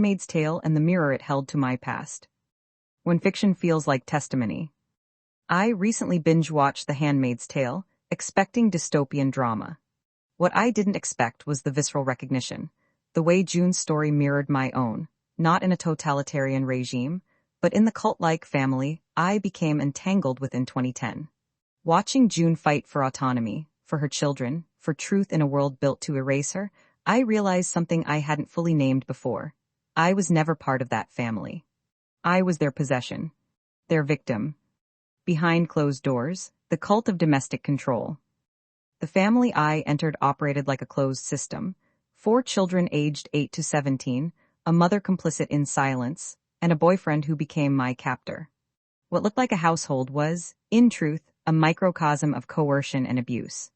Handmaid's Tale and the mirror it held to my past. When fiction feels like testimony. I recently binge-watched The Handmaid's Tale, expecting dystopian drama. What I didn't expect was the visceral recognition, the way June's story mirrored my own, not in a totalitarian regime, but in the cult-like family I became entangled with in 2010. Watching June fight for autonomy, for her children, for truth in a world built to erase her, I realized something I hadn't fully named before. I was never part of that family. I was their possession, their victim. Behind closed doors, the cult of domestic control. The family I entered operated like a closed system. 4 children aged 8 to 17, a mother complicit in silence, and a boyfriend who became my captor. What looked like a household was, in truth, a microcosm of coercion and abuse.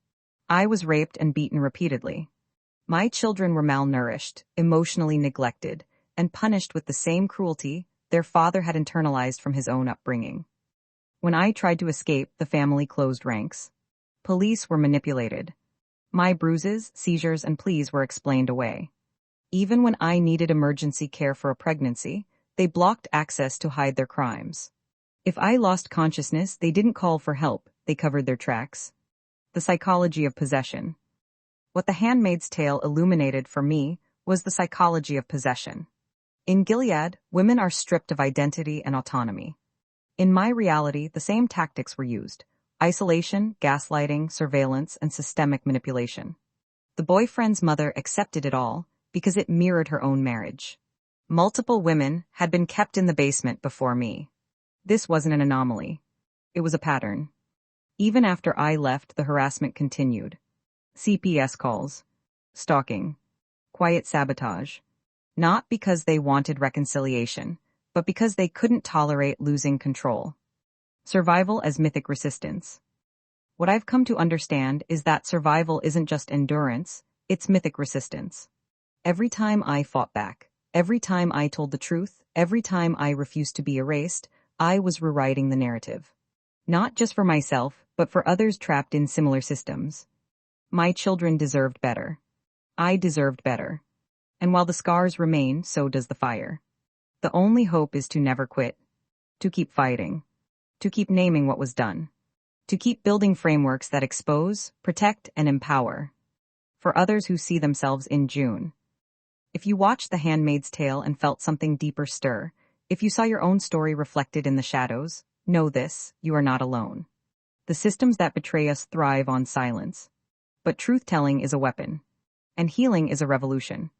I was raped and beaten repeatedly. My children were malnourished, emotionally neglected, and punished with the same cruelty their father had internalized from his own upbringing. When I tried to escape, the family closed ranks. Police were manipulated. My bruises, seizures, and pleas were explained away. Even when I needed emergency care for a pregnancy, they blocked access to hide their crimes. If I lost consciousness, they didn't call for help, they covered their tracks. The psychology of possession. What The Handmaid's Tale illuminated for me was the psychology of possession. In Gilead, women are stripped of identity and autonomy. In my reality, the same tactics were used: isolation, gaslighting, surveillance, and systemic manipulation. The boyfriend's mother accepted it all because it mirrored her own marriage. Multiple women had been kept in the basement before me. This wasn't an anomaly. It was a pattern. Even after I left, the harassment continued. CPS calls, stalking, quiet sabotage. Not because they wanted reconciliation, but because they couldn't tolerate losing control. Survival as mythic resistance. What I've come to understand is that survival isn't just endurance, it's mythic resistance. Every time I fought back, every time I told the truth, every time I refused to be erased, I was rewriting the narrative. Not just for myself, but for others trapped in similar systems. My children deserved better. I deserved better. And while the scars remain, so does the fire. The only hope is to never quit. To keep fighting. To keep naming what was done. To keep building frameworks that expose, protect, and empower. For others who see themselves in June. If you watched The Handmaid's Tale and felt something deeper stir, if you saw your own story reflected in the shadows, know this: you are not alone. The systems that betray us thrive on silence. But truth-telling is a weapon. And healing is a revolution.